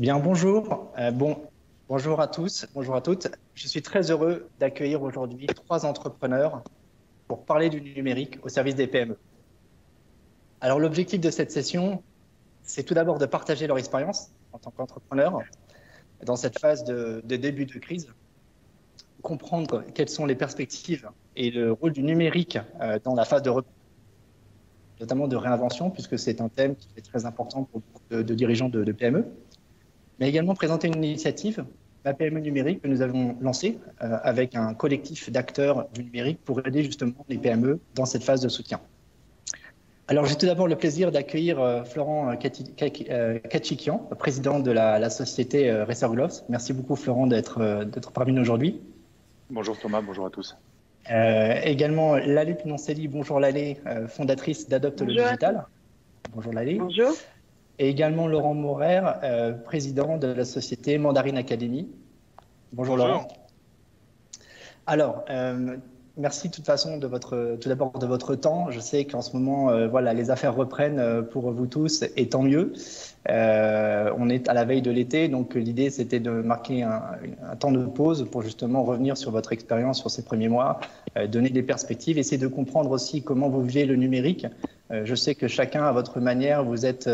Bien, bonjour. Bonjour à tous, bonjour à toutes. Je suis très heureux d'accueillir aujourd'hui trois entrepreneurs pour parler du numérique au service des PME. Alors, l'objectif de cette session, c'est tout d'abord de partager leur expérience en tant qu'entrepreneur dans cette phase de début de crise, comprendre quelles sont les perspectives et le rôle du numérique dans la phase de reprise, notamment de réinvention, puisque c'est un thème qui est très important pour beaucoup de dirigeants de PME. Mais également présenter une initiative, la PME numérique, que nous avons lancée avec un collectif d'acteurs du numérique pour aider justement les PME dans cette phase de soutien. Alors, j'ai tout d'abord le plaisir d'accueillir Florent Kachikian, président de la société Reserve. Merci beaucoup, Florent, d'être parmi nous aujourd'hui. Bonjour Thomas, bonjour à tous. Également, Lalé Pinoncelli, bonjour Lalé, fondatrice d'Adopte le Digital. Bonjour Lalé. Bonjour. Et également Laurent Maurer, président de la société Mandarine Academy. Bonjour. Laurent. Alors, merci de toute façon tout d'abord de votre temps. Je sais qu'en ce moment, voilà, les affaires reprennent pour vous tous, et tant mieux. On est à la veille de l'été, donc l'idée c'était de marquer un temps de pause pour justement revenir sur votre expérience sur ces premiers mois, donner des perspectives, essayer de comprendre aussi comment vous vivez le numérique. Je sais que chacun, à votre manière, vous êtes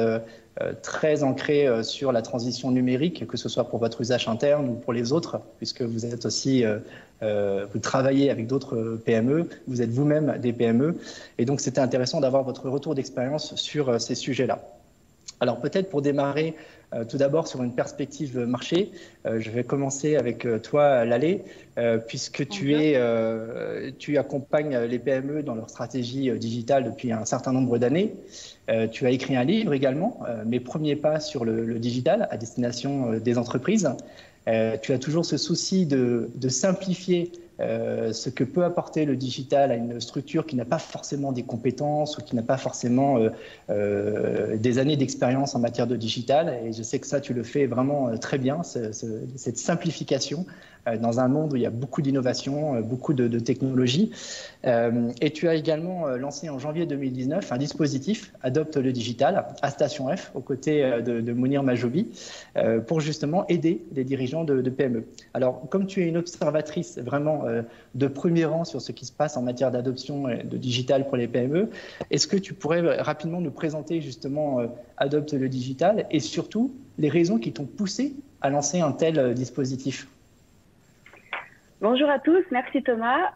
très ancré sur la transition numérique, que ce soit pour votre usage interne ou pour les autres, puisque vous êtes aussi, vous travaillez avec d'autres PME, vous êtes vous-même des PME, et donc c'était intéressant d'avoir votre retour d'expérience sur ces sujets-là. Alors peut-être pour démarrer, tout d'abord sur une perspective marché, je vais commencer avec toi, Lalé, puisque tu accompagnes les PME dans leur stratégie digitale depuis un certain nombre d'années. Tu as écrit un livre également, Mes premiers pas sur le digital à destination des entreprises. Tu as toujours ce souci de simplifier ce que peut apporter le digital à une structure qui n'a pas forcément des compétences ou qui n'a pas forcément des années d'expérience en matière de digital. Et je sais que ça, tu le fais vraiment très bien, cette simplification dans un monde où il y a beaucoup d'innovation, beaucoup de technologies. Et tu as également lancé en janvier 2019 un dispositif, Adopte le Digital, à Station F, aux côtés de Mounir Majoubi, pour justement aider les dirigeants de PME. Alors, comme tu es une observatrice vraiment de premier rang sur ce qui se passe en matière d'adoption de digital pour les PME, est-ce que tu pourrais rapidement nous présenter justement Adopte le Digital et surtout les raisons qui t'ont poussé à lancer un tel dispositif? Bonjour à tous, merci Thomas.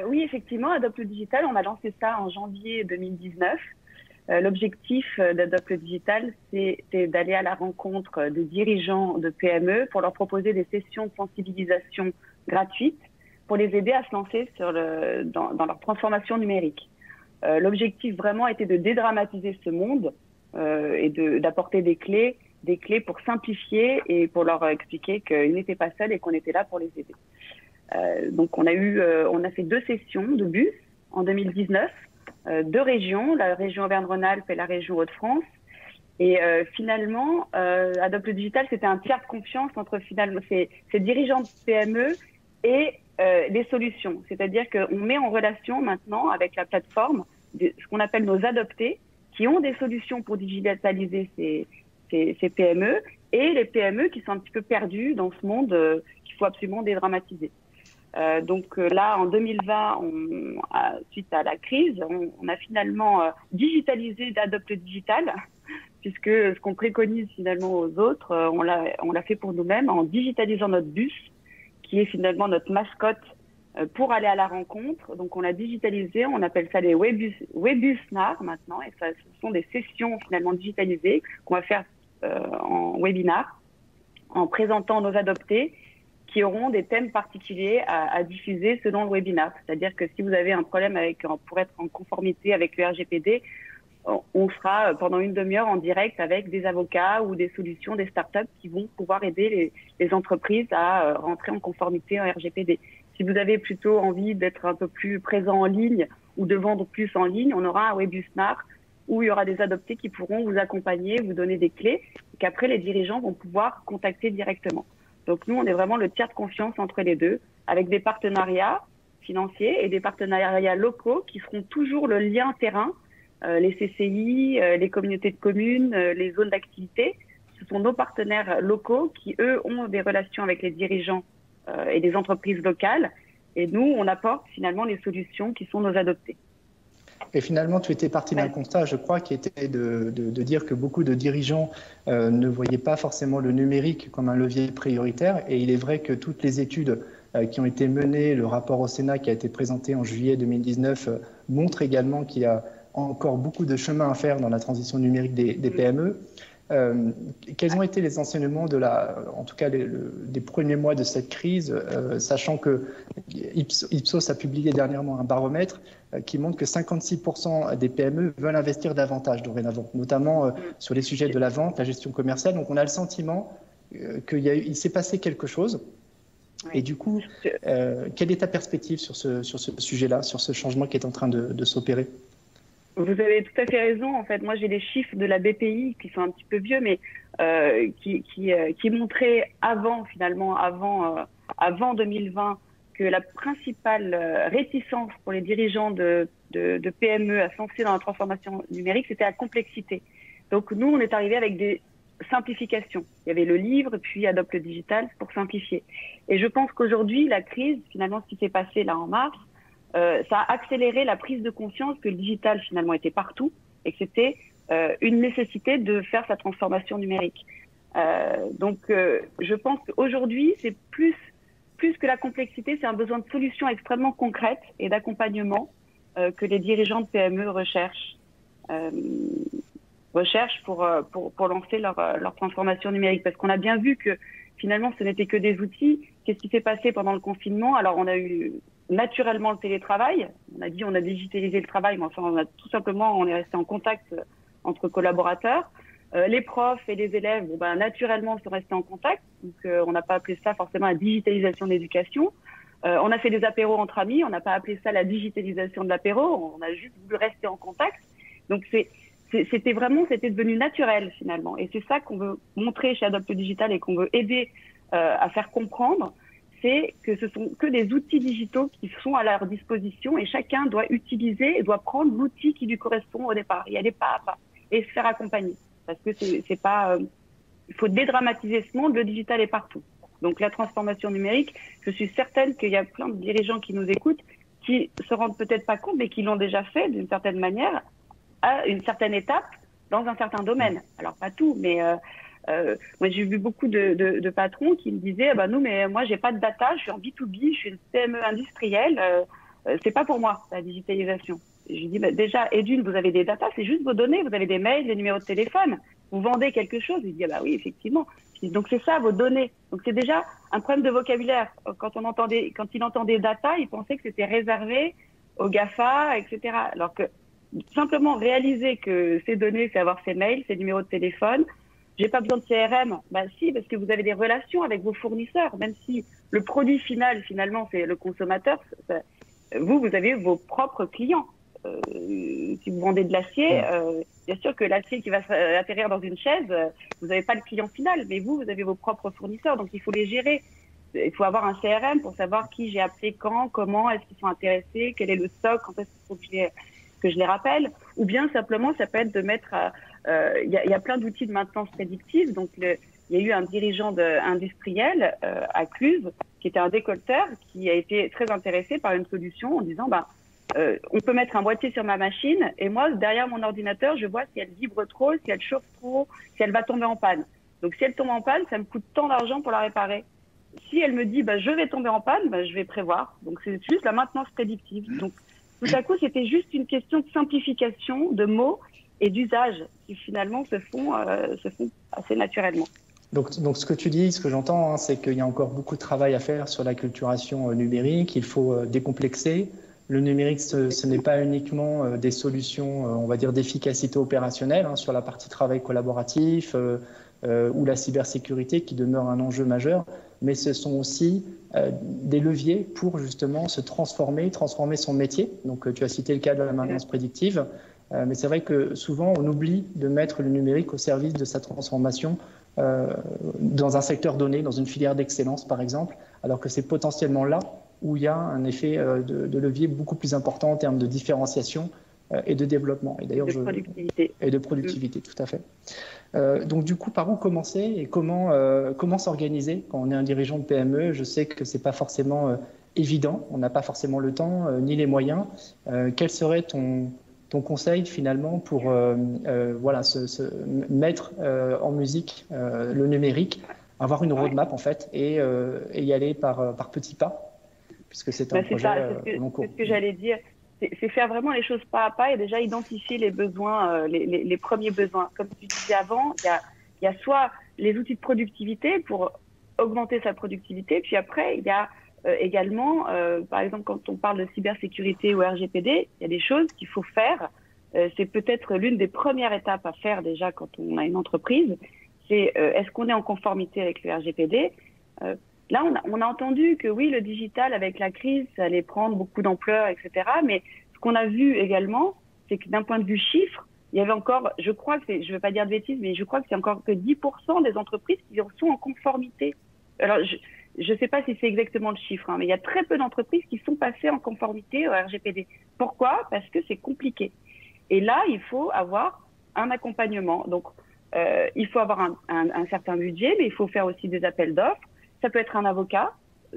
Oui, effectivement, Adopte le Digital, on a lancé ça en janvier 2019. L'objectif d'Adopte le Digital, c'est d'aller à la rencontre des dirigeants de PME pour leur proposer des sessions de sensibilisation gratuites pour les aider à se lancer dans leur transformation numérique. L'objectif vraiment était de dédramatiser ce monde et d'apporter des clés pour simplifier et pour leur expliquer qu'ils n'étaient pas seuls et qu'on était là pour les aider. Donc on a fait 2 sessions de bus en 2019, 2 régions, la région Auvergne-Rhône-Alpes et la région Hauts-de-France. Et finalement, Adopte le Digital, c'était un tiers de confiance entre finalement ces dirigeants de PME et les solutions. C'est-à-dire qu'on met en relation maintenant avec la plateforme ce qu'on appelle nos adoptés, qui ont des solutions pour digitaliser ces PME, et les PME qui sont un petit peu perdues dans ce monde qu'il faut absolument dédramatiser. Donc là, en 2020, suite à la crise, on a finalement digitalisé Adopte le Digital, puisque ce qu'on préconise finalement aux autres, on l'a fait pour nous-mêmes en digitalisant notre bus, qui est finalement notre mascotte pour aller à la rencontre. Donc on l'a digitalisé, on appelle ça les webusnars maintenant, et ce sont des sessions finalement digitalisées qu'on va faire en webinar, en présentant nos adoptés, qui auront des thèmes particuliers à diffuser selon le webinar. C'est-à-dire que si vous avez un problème pour être en conformité avec le RGPD, on sera pendant une demi-heure en direct avec des avocats ou des solutions, des startups qui vont pouvoir aider les entreprises à rentrer en conformité en RGPD. Si vous avez plutôt envie d'être un peu plus présent en ligne ou de vendre plus en ligne, on aura un webinar où il y aura des adoptés qui pourront vous accompagner, vous donner des clés, et qu'après les dirigeants vont pouvoir contacter directement. Donc nous, on est vraiment le tiers de confiance entre les deux, avec des partenariats financiers et des partenariats locaux qui seront toujours le lien terrain, les CCI, les communautés de communes, les zones d'activité ce sont nos partenaires locaux qui, eux, ont des relations avec les dirigeants et des entreprises locales. Et nous, on apporte finalement les solutions qui sont nos adoptées. Et finalement, tu étais parti d'un constat, je crois, qui était de dire que beaucoup de dirigeants ne voyaient pas forcément le numérique comme un levier prioritaire. Et il est vrai que toutes les études qui ont été menées, le rapport au Sénat qui a été présenté en juillet 2019, montre également qu'il y a encore beaucoup de chemin à faire dans la transition numérique des PME. Quels ont été les enseignements en tout cas des premiers mois de cette crise, sachant que Ipsos a publié dernièrement un baromètre qui montre que 56% des PME veulent investir davantage dorénavant, notamment sur les sujets de la vente, la gestion commerciale. Donc on a le sentiment qu'il s'est passé quelque chose. Et du coup, quelle est ta perspective sur ce sujet-là, sur ce changement qui est en train de s'opérer ? Vous avez tout à fait raison. En fait, moi, j'ai les chiffres de la BPI qui sont un petit peu vieux, mais qui montraient avant 2020, que la principale réticence pour les dirigeants de PME à se lancer dans la transformation numérique, c'était la complexité. Donc, nous, on est arrivé avec des simplifications. Il y avait le livre, puis Adopte le digital pour simplifier. Et je pense qu'aujourd'hui, la crise, finalement, ce qui s'est passé là en mars, ça a accéléré la prise de conscience que le digital finalement était partout et que c'était une nécessité de faire sa transformation numérique. Donc, je pense qu'aujourd'hui, c'est plus que la complexité, c'est un besoin de solutions extrêmement concrètes et d'accompagnement que les dirigeants de PME recherchent pour lancer leur transformation numérique. Parce qu'on a bien vu que finalement, ce n'était que des outils. Qu'est-ce qui s'est passé pendant le confinement? Alors, on a eu naturellement le télétravail. On a digitalisé le travail, mais enfin, on est resté en contact entre collaborateurs. Les profs et les élèves, naturellement, sont restés en contact. Donc, on n'a pas appelé ça forcément la digitalisation de l'éducation. On a fait des apéros entre amis. On n'a pas appelé ça la digitalisation de l'apéro. On a juste voulu rester en contact. Donc, c'était devenu naturel finalement. Et c'est ça qu'on veut montrer chez Adopte le Digital et qu'on veut aider à faire comprendre. C'est que ce sont que des outils digitaux qui sont à leur disposition et chacun doit utiliser et doit prendre l'outil qui lui correspond au départ, y aller pas à pas et se faire accompagner. Parce que c'est pas, il faut dédramatiser ce monde, le digital est partout. Donc la transformation numérique, je suis certaine qu'il y a plein de dirigeants qui nous écoutent qui se rendent peut-être pas compte mais qui l'ont déjà fait d'une certaine manière à une certaine étape dans un certain domaine. Alors pas tout, mais moi j'ai vu beaucoup de patrons qui me disaient moi j'ai pas de data, je suis en B2B, je suis une PME industrielle, c'est pas pour moi la digitalisation. Et je dis déjà, et d'une, vous avez des data, c'est juste vos données, vous avez des mails, des numéros de téléphone, vous vendez quelque chose. Il dit oui effectivement. Donc c'est ça vos données. Donc c'est déjà un problème de vocabulaire. Quand il entendait data, il pensait que c'était réservé aux GAFA, etc. Alors que simplement réaliser que ces données, c'est avoir ses mails, ses numéros de téléphone. J'ai pas besoin de CRM. Si, parce que vous avez des relations avec vos fournisseurs, même si le produit final, finalement, c'est le consommateur. Vous avez vos propres clients. Si vous vendez de l'acier, bien sûr que l'acier qui va atterrir dans une chaise, vous n'avez pas le client final, mais vous avez vos propres fournisseurs, donc il faut les gérer. Il faut avoir un CRM pour savoir qui j'ai appelé quand, comment, est-ce qu'ils sont intéressés, quel est le stock, quand est-ce qu'il faut que je les rappelle, ou bien simplement ça peut être de mettre, il y a plein d'outils de maintenance prédictive. Donc il y a eu un dirigeant industriel à Cluse qui était un décolleteur qui a été très intéressé par une solution en disant on peut mettre un boîtier sur ma machine et moi derrière mon ordinateur je vois si elle vibre trop, si elle chauffe trop, si elle va tomber en panne. Donc si elle tombe en panne, ça me coûte tant d'argent pour la réparer. Si elle me dit je vais tomber en panne, je vais prévoir. Donc c'est juste la maintenance prédictive. Donc tout à coup, c'était juste une question de simplification de mots et d'usages qui finalement se font assez naturellement. Donc ce que tu dis, ce que j'entends, c'est qu'il y a encore beaucoup de travail à faire sur l'acculturation numérique. Il faut décomplexer. Le numérique, ce n'est pas uniquement des solutions, on va dire, d'efficacité opérationnelle sur la partie travail collaboratif ou la cybersécurité qui demeure un enjeu majeur, mais ce sont aussi des leviers pour justement se transformer son métier. Donc tu as cité le cas de la maintenance prédictive, mais c'est vrai que souvent on oublie de mettre le numérique au service de sa transformation dans un secteur donné, dans une filière d'excellence par exemple, alors que c'est potentiellement là où il y a un effet de levier beaucoup plus important en termes de différenciation et de développement. Et d'ailleurs, productivité. Et de productivité, tout à fait. Donc du coup, par où commencer et comment s'organiser quand on est un dirigeant de PME? Je sais que c'est pas forcément évident, on n'a pas forcément le temps ni les moyens. Quel serait ton conseil finalement pour voilà, se mettre en musique le numérique, avoir une roadmap en fait et y aller par petits pas, puisque c'est un projet long cours. C'est ce que j'allais dire. C'est faire vraiment les choses pas à pas et déjà identifier les besoins, les premiers besoins. Comme tu disais avant, il y a soit les outils de productivité pour augmenter sa productivité, puis après, il y a également, par exemple, quand on parle de cybersécurité ou RGPD, il y a des choses qu'il faut faire. C'est peut-être l'une des premières étapes à faire déjà quand on a une entreprise. C'est est-ce qu'on est en conformité avec le RGPD? Là, on a entendu que oui, le digital, avec la crise, ça allait prendre beaucoup d'ampleur, etc. Mais ce qu'on a vu également, c'est que d'un point de vue chiffre, il y avait encore, je crois que je ne veux pas dire de bêtises, mais je crois que c'est encore que 10% des entreprises qui sont en conformité. Alors, je ne sais pas si c'est exactement le chiffre, hein, mais il y a très peu d'entreprises qui sont passées en conformité au RGPD. Pourquoi? Parce que c'est compliqué. Et là, il faut avoir un accompagnement. Donc, il faut avoir un certain budget, mais il faut faire aussi des appels d'offres. Ça peut être un avocat,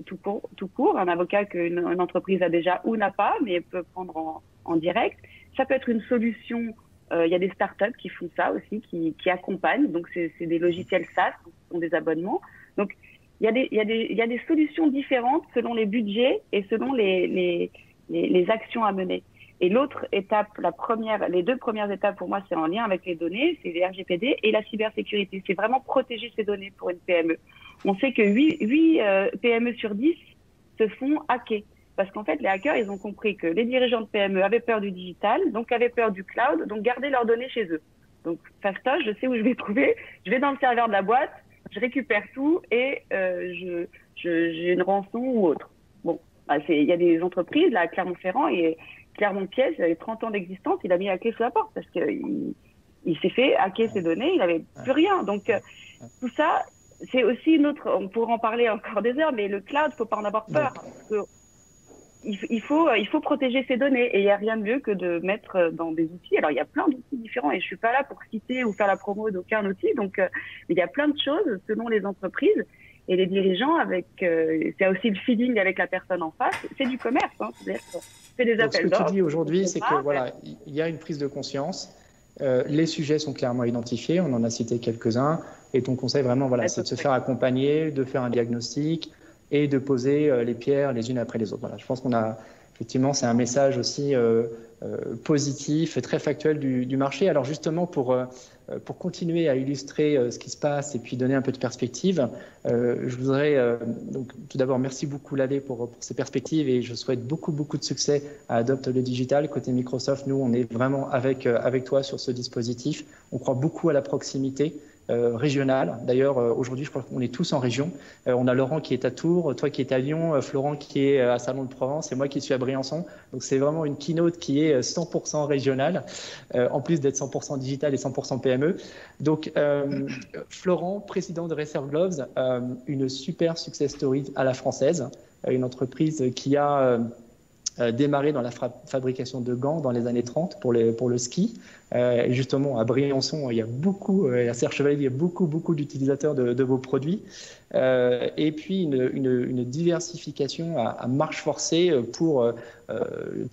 tout court, un avocat qu'une entreprise a déjà ou n'a pas, mais peut prendre en direct. Ça peut être une solution. Il y a des startups qui font ça aussi, qui accompagnent. Donc, c'est des logiciels SaaS, qui sont des abonnements. Donc, il y a des solutions différentes selon les budgets et selon les actions à mener. Et l'autre étape, les deux premières étapes pour moi, c'est en lien avec les données, c'est les RGPD et la cybersécurité. C'est vraiment protéger ces données pour une PME. On sait que 8 PME sur 10 se font hacker. Parce qu'en fait, les hackers, ils ont compris que les dirigeants de PME avaient peur du digital, donc avaient peur du cloud, donc gardaient leurs données chez eux. Donc, fastoche, je sais où je vais trouver. Je vais dans le serveur de la boîte, je récupère tout et j'ai une rançon ou autre. Bon, il y a des entreprises, là, à Clermont-Ferrand, et Clermont-Pièce, il avait 30 ans d'existence, il a mis la clé sous la porte parce qu'il s'est fait hacker ses données, il n'avait plus rien. Donc, tout ça, c'est aussi une autre, on pourrait en parler encore des heures, mais le cloud, il ne faut pas en avoir peur. Il faut protéger ses données et il n'y a rien de mieux que de mettre dans des outils. Alors, il y a plein d'outils différents et je ne suis pas là pour citer ou faire la promo d'aucun outil. Donc, il y a plein de choses selon les entreprises et les dirigeants c'est aussi le feeling avec la personne en face. C'est du commerce, hein. C'est-à-dire que c'est des appels d'offres. Ce que tu dis aujourd'hui, c'est que voilà, il y a une prise de conscience. Les sujets sont clairement identifiés. On en a cité quelques-uns. Et ton conseil, vraiment, voilà, c'est de se faire accompagner, de faire un diagnostic et de poser les pierres les unes après les autres. Voilà, je pense effectivement, c'est un message aussi positif et très factuel du marché. Alors justement, pour continuer à illustrer ce qui se passe et puis donner un peu de perspective, je voudrais donc tout d'abord merci beaucoup Lalé pour ces perspectives et je souhaite beaucoup de succès à Adopt le Digital. Côté Microsoft, nous on est vraiment avec toi sur ce dispositif. On croit beaucoup à la proximité régionale. D'ailleurs, aujourd'hui, je crois qu'on est tous en région. On a Laurent qui est à Tours, toi qui es à Lyon, Florent qui est à Salon de Provence et moi qui suis à Briançon. Donc, c'est vraiment une keynote qui est 100% régionale, en plus d'être 100% digital et 100% PME. Donc, Florent, président de Reserve Gloves, une super success story à la française, une entreprise qui a démarré dans la fabrication de gants dans les années 30 pour le ski. Et justement, à Briançon, il y a à Serre-Chevalier, il y a beaucoup d'utilisateurs de vos produits. Et puis, une diversification à marche forcée sur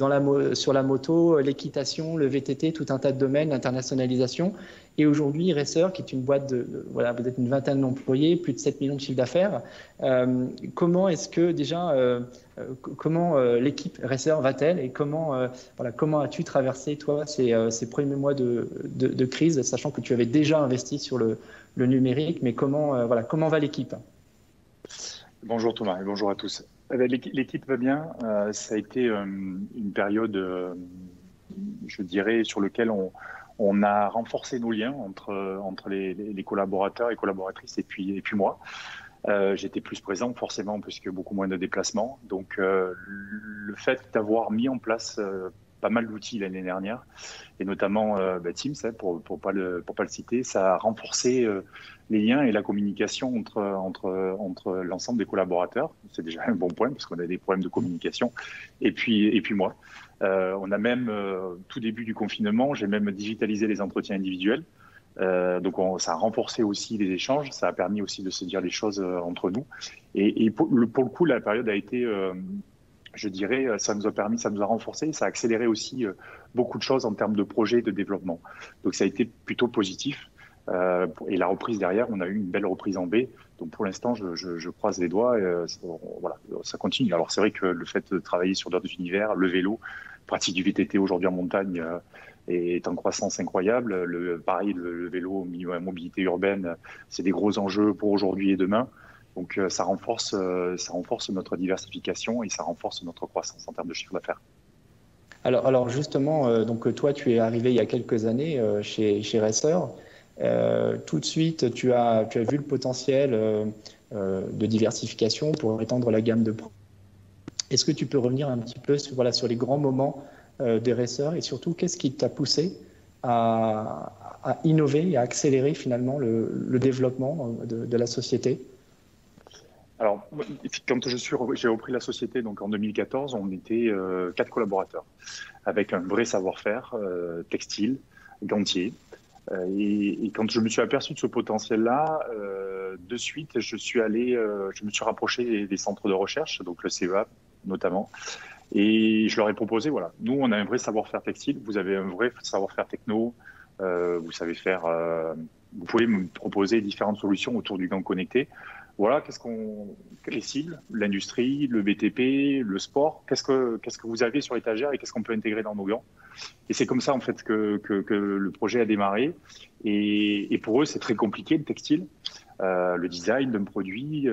la moto, l'équitation, le VTT, tout un tas de domaines, l'internationalisation. Et aujourd'hui, Racer, qui est une boîte voilà, peut-être une vingtaine d'employés, plus de 7 millions de chiffres d'affaires. Comment est-ce que déjà, comment l'équipe Racer va-t-elle et comment as-tu traversé, toi, ces premiers mois de crise, sachant que tu avais déjà investi sur le numérique, mais comment va l'équipe? Bonjour Thomas et bonjour à tous. L'équipe va bien. Ça a été une période, je dirais, sur laquelle on a renforcé nos liens entre les collaborateurs et collaboratrices et puis moi. J'étais plus présent forcément puisque beaucoup moins de déplacements. Donc le fait d'avoir mis en place pas mal d'outils l'année dernière et notamment Teams, pour pas le citer, ça a renforcé les liens et la communication entre l'ensemble des collaborateurs. C'est déjà un bon point parce qu'on a des problèmes de communication. Et puis moi. On a même, tout début du confinement, j'ai même digitalisé les entretiens individuels. Donc ça a renforcé aussi les échanges, ça a permis aussi de se dire les choses entre nous. Et pour le coup, la période a été, je dirais, ça nous a renforcé, ça a accéléré aussi beaucoup de choses en termes de projets de développement. Donc ça a été plutôt positif. Et la reprise derrière, on a eu une belle reprise en B. Donc pour l'instant, je croise les doigts. Voilà, ça continue. Alors c'est vrai que le fait de travailler sur d'autres univers, le vélo, pratique du VTT aujourd'hui en montagne est en croissance incroyable. Pareil, le vélo, mobilité urbaine, c'est des gros enjeux pour aujourd'hui et demain. Donc ça renforce notre diversification et ça renforce notre croissance en termes de chiffre d'affaires. Alors justement, donc toi, tu es arrivé il y a quelques années chez Racer. Tout de suite, tu as vu le potentiel de diversification pour étendre la gamme de produits. Est-ce que tu peux revenir un petit peu sur les grands moments des Racer et surtout, qu'est-ce qui t'a poussé à innover et à accélérer finalement le développement de la société? Alors, quand j'ai repris la société donc en 2014, on était 4 collaborateurs avec un vrai savoir-faire textile, gantier. Et quand je me suis aperçu de ce potentiel-là, de suite, je me suis rapproché des centres de recherche, donc le CEA notamment, et je leur ai proposé, voilà, nous on a un vrai savoir-faire textile, vous avez un vrai savoir-faire techno, vous savez faire, vous pouvez me proposer différentes solutions autour du gant connecté. Voilà, les cibles, l'industrie, le BTP, le sport, qu'est-ce que vous avez sur l'étagère et qu'est-ce qu'on peut intégrer dans nos gants? Et c'est comme ça en fait que le projet a démarré. Et pour eux, c'est très compliqué le textile. Le design d'un produit,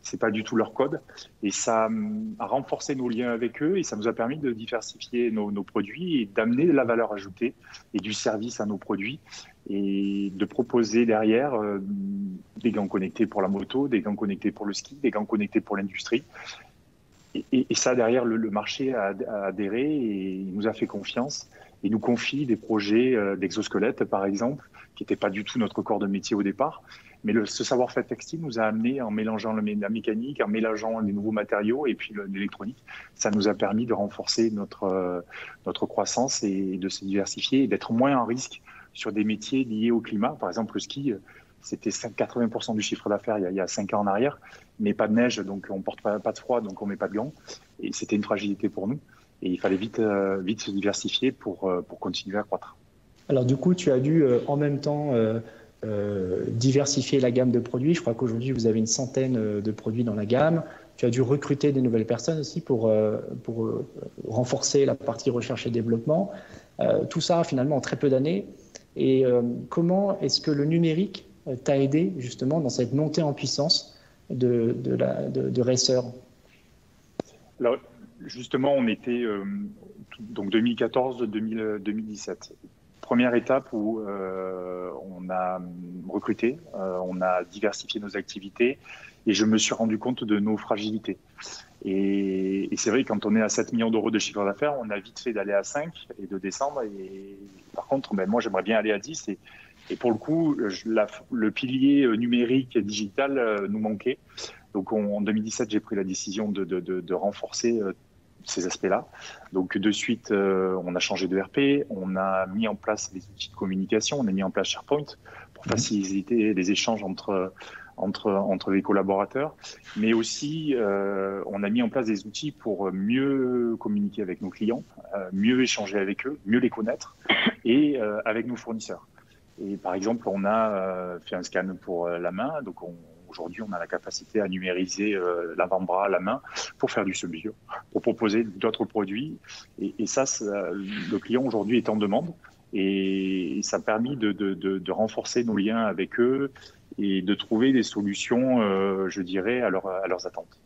c'est pas du tout leur code. Et ça a renforcé nos liens avec eux et ça nous a permis de diversifier nos produits et d'amener de la valeur ajoutée et du service à nos produits et de proposer derrière des gants connectés pour la moto, des gants connectés pour le ski, des gants connectés pour l'industrie. Et ça, derrière, le marché a adhéré et il nous a fait confiance. Il nous confie des projets d'exosquelettes, par exemple, qui n'étaient pas du tout notre corps de métier au départ. Mais ce savoir-faire textile nous a amené, en mélangeant la mécanique, en mélangeant les nouveaux matériaux et puis l'électronique, ça nous a permis de renforcer notre croissance et de se diversifier et d'être moins en risque sur des métiers liés au climat. Par exemple, le ski, c'était 80% du chiffre d'affaires il y a 5 ans en arrière, mais pas de neige, donc on porte pas de froid, donc on met pas de gants. Et c'était une fragilité pour nous. Et il fallait vite se diversifier pour continuer à croître. Alors du coup, tu as dû en même temps diversifier la gamme de produits. Je crois qu'aujourd'hui, vous avez une centaine de produits dans la gamme. Tu as dû recruter des nouvelles personnes aussi pour renforcer la partie recherche et développement. Tout ça, finalement, en très peu d'années. Et comment est-ce que le numérique t'a aidé justement dans cette montée en puissance de Racer? Alors, justement, on était donc 2014-2017. Première étape où on a recruté, on a diversifié nos activités et je me suis rendu compte de nos fragilités. Et c'est vrai, quand on est à 7 millions d'euros de chiffre d'affaires, on a vite fait d'aller à 5 et de descendre. Et par contre, moi, j'aimerais bien aller à 10. Et pour le coup, le pilier numérique et digital nous manquait. Donc en 2017, j'ai pris la décision de renforcer ces aspects-là. Donc de suite, on a changé de RP, on a mis en place des outils de communication, on a mis en place SharePoint pour faciliter les échanges entre les collaborateurs, mais aussi on a mis en place des outils pour mieux communiquer avec nos clients, mieux échanger avec eux, mieux les connaître et avec nos fournisseurs. Et par exemple, on a fait un scan pour la main, donc aujourd'hui, on a la capacité à numériser l'avant-bras à la main pour faire du sub-bio, pour proposer d'autres produits. Et ça, le client aujourd'hui est en demande. Et ça a permis de renforcer nos liens avec eux et de trouver des solutions, je dirais, à leurs attentes.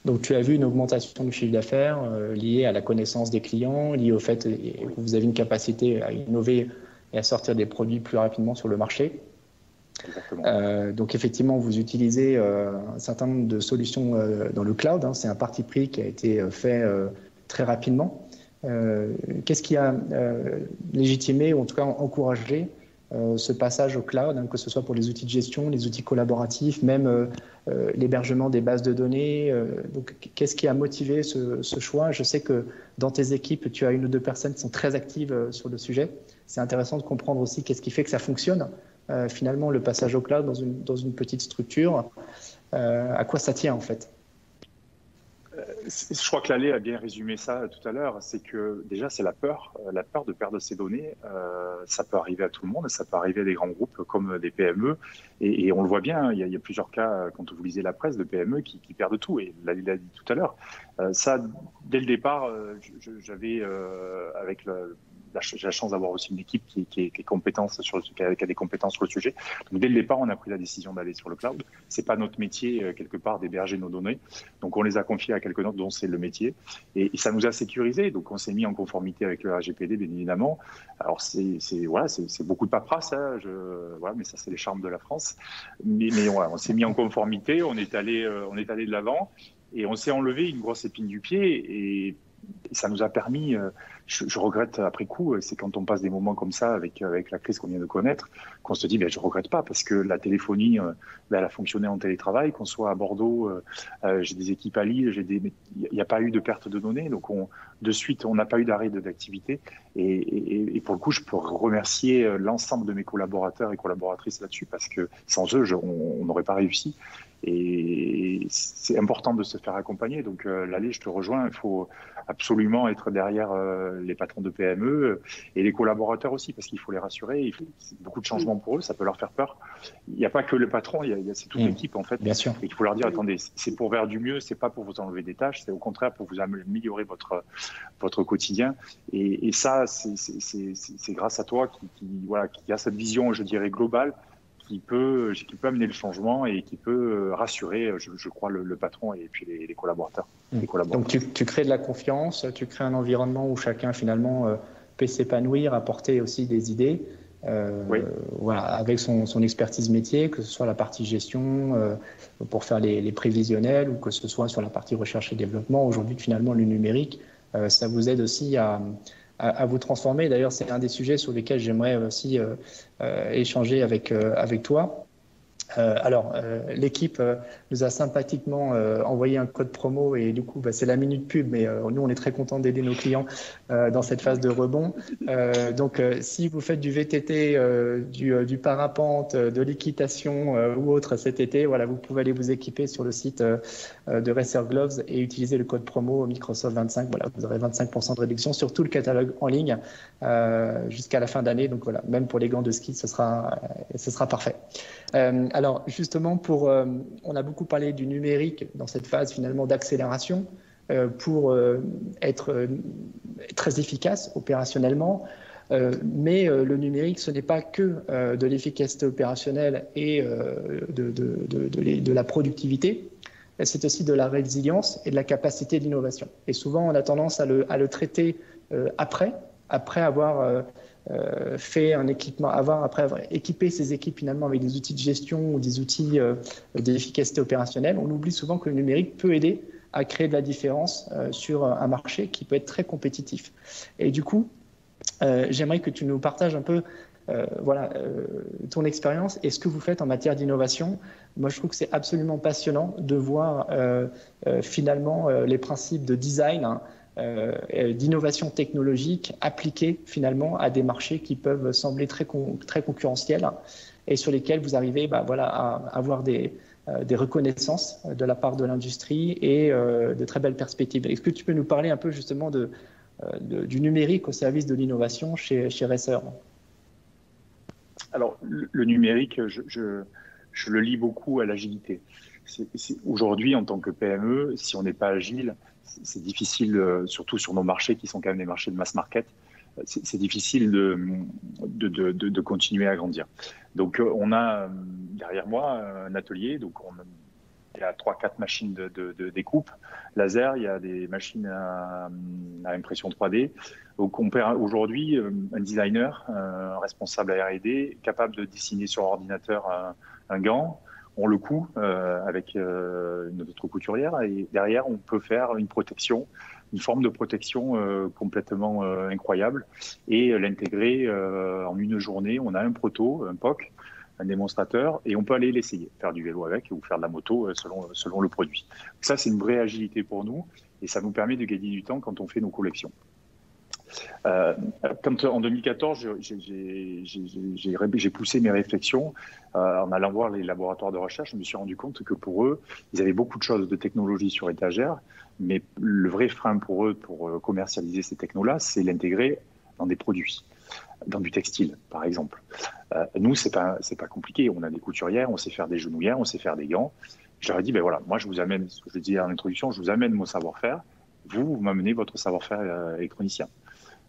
Donc, tu as vu une augmentation du chiffre d'affaires liée à la connaissance des clients, liée au fait que vous avez une capacité à innover et à sortir des produits plus rapidement sur le marché. Donc effectivement, vous utilisez un certain nombre de solutions dans le cloud. C'est un parti pris qui a été fait très rapidement. Qu'est-ce qui a légitimé ou en tout cas encouragé ce passage au cloud, hein, que ce soit pour les outils de gestion, les outils collaboratifs, même l'hébergement des bases de données. Donc, qu'est-ce qui a motivé ce choix? Je sais que dans tes équipes, tu as 1 ou 2 personnes qui sont très actives sur le sujet. C'est intéressant de comprendre aussi qu'est-ce qui fait que ça fonctionne. Finalement, le passage au cloud dans une petite structure, à quoi ça tient en fait? Je crois que Lalé a bien résumé ça tout à l'heure. C'est que déjà, c'est la peur de perdre ses données. Ça peut arriver à tout le monde, ça peut arriver à des grands groupes comme des PME. Et on le voit bien, il y a plusieurs cas, quand vous lisez la presse, de PME qui perdent tout. Et Lalé l'a dit tout à l'heure. Ça, dès le départ, j'avais, avec j'ai la chance d'avoir aussi une équipe qui a des compétences sur le sujet. Donc, dès le départ, on a pris la décision d'aller sur le cloud. C'est pas notre métier, quelque part, d'héberger nos données. Donc, on les a confiées à quelqu'un d'autre dont c'est le métier. Et ça nous a sécurisé. Donc, on s'est mis en conformité avec le RGPD, bien évidemment. Alors, c'est beaucoup de paperasse, hein, mais ça, c'est les charmes de la France. Mais voilà, on s'est mis en conformité, on est allé de l'avant et on s'est enlevé une grosse épine du pied et ça nous a permis, je regrette après coup, c'est quand on passe des moments comme ça avec la crise qu'on vient de connaître, qu'on se dit, je regrette pas parce que la téléphonie, elle a fonctionné en télétravail, qu'on soit à Bordeaux, j'ai des équipes à Lille, il n'y a pas eu de perte de données, donc de suite, on n'a pas eu d'arrêt d'activité. Et pour le coup, je peux remercier l'ensemble de mes collaborateurs et collaboratrices là-dessus parce que sans eux, on n'aurait pas réussi. Et c'est important de se faire accompagner. Donc, Lalé, je te rejoins, il faut absolument être derrière les patrons de PME et les collaborateurs aussi, parce qu'il faut les rassurer. C'est beaucoup de changements pour eux, ça peut leur faire peur. Il n'y a pas que le patron, c'est toute l'équipe en fait. Bien sûr. Et il faut leur dire, attendez, c'est pour vers du mieux, c'est pas pour vous enlever des tâches, c'est au contraire pour vous améliorer votre quotidien. Et ça, c'est grâce à toi qui a cette vision, je dirais, globale, qui peut amener le changement et qui peut rassurer, je crois, le patron et puis les collaborateurs. Donc tu crées de la confiance, tu crées un environnement où chacun finalement peut s'épanouir, apporter aussi des idées, oui. Voilà, avec son expertise métier, que ce soit la partie gestion pour faire les prévisionnels ou que ce soit sur la partie recherche et développement. Aujourd'hui, finalement, le numérique, ça vous aide aussi à vous transformer. D'ailleurs, c'est un des sujets sur lesquels j'aimerais aussi échanger avec toi. L'équipe nous a sympathiquement envoyé un code promo et du coup, c'est la minute pub, mais nous, on est très contents d'aider nos clients dans cette phase de rebond. Donc, si vous faites du VTT, du parapente, de l'équitation ou autre cet été, voilà, vous pouvez aller vous équiper sur le site de Racer Gloves et utiliser le code promo Microsoft 25. Voilà, vous aurez 25% de réduction sur tout le catalogue en ligne jusqu'à la fin d'année. Donc voilà, même pour les gants de ski, ce sera parfait. Alors justement, on a beaucoup parlé du numérique dans cette phase finalement d'accélération pour être très efficace opérationnellement. Mais le numérique, ce n'est pas que de l'efficacité opérationnelle et de la productivité. C'est aussi de la résilience et de la capacité d'innovation. Et souvent, on a tendance à le traiter après avoir fait un équipement, après avoir équipé ses équipes finalement avec des outils de gestion ou des outils d'efficacité opérationnelle. On oublie souvent que le numérique peut aider à créer de la différence sur un marché qui peut être très compétitif. Et du coup, j'aimerais que tu nous partages un peu ton expérience et ce que vous faites en matière d'innovation. Moi, je trouve que c'est absolument passionnant de voir finalement les principes de design, d'innovation technologique appliqués finalement à des marchés qui peuvent sembler très concurrentiels et sur lesquels vous arrivez à avoir des reconnaissances de la part de l'industrie et de très belles perspectives. Est-ce que tu peux nous parler un peu justement du numérique au service de l'innovation chez Racer? Alors, le numérique, je le lie beaucoup à l'agilité. Aujourd'hui, en tant que PME, si on n'est pas agile, c'est difficile, surtout sur nos marchés qui sont quand même des marchés de mass market, c'est difficile de continuer à grandir. Donc, on a derrière moi un atelier, donc il y a 3-4 machines de découpe laser, il y a des machines à impression 3D. Donc, on perd aujourd'hui un designer, un responsable à R&D, capable de dessiner sur ordinateur un gant. On le coud avec notre couturière et derrière, on peut faire une protection une forme de protection complètement incroyable et l'intégrer en une journée. On a un proto, un POC, un démonstrateur, et on peut aller l'essayer, faire du vélo avec ou faire de la moto selon le produit. Donc ça, c'est une vraie agilité pour nous et ça nous permet de gagner du temps quand on fait nos collections. Quand en 2014, j'ai poussé mes réflexions en allant voir les laboratoires de recherche, je me suis rendu compte que pour eux, ils avaient beaucoup de choses de technologie sur étagère, mais le vrai frein pour eux pour commercialiser ces technos-là, c'est l'intégrer dans des produits, dans du textile, par exemple. Nous, c'est pas compliqué. On a des couturières, on sait faire des genouillères, on sait faire des gants. Je leur ai dit, ben voilà, moi, je vous amène, ce que je disais en introduction, je vous amène mon savoir-faire. Vous m'amenez votre savoir-faire électronicien.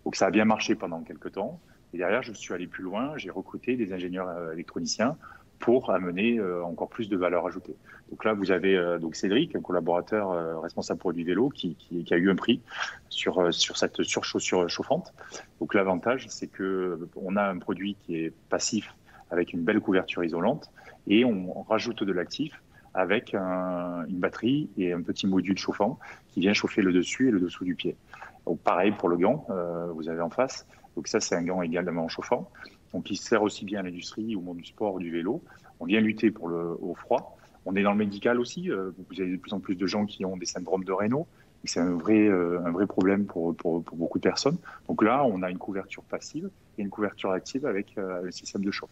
Donc ça a bien marché pendant quelques temps. Et derrière, je suis allé plus loin. J'ai recruté des ingénieurs électroniciens pour amener encore plus de valeur ajoutée. Donc là, vous avez donc Cédric, un collaborateur responsable produit vélo, qui a eu un prix sur cette surchaussure chauffante. Donc l'avantage, c'est que on a un produit qui est passif avec une belle couverture isolante et on rajoute de l'actif avec une batterie et un petit module chauffant qui vient chauffer le dessus et le dessous du pied. Donc pareil pour le gant, vous avez en face. Donc ça, c'est un gant également chauffant. Donc il sert aussi bien à l'industrie, au monde du sport, du vélo. On vient lutter au froid. On est dans le médical aussi. Vous avez de plus en plus de gens qui ont des syndromes de Raynaud. C'est un vrai problème pour beaucoup de personnes. Donc là, on a une couverture passive et une couverture active avec le système de chauffe.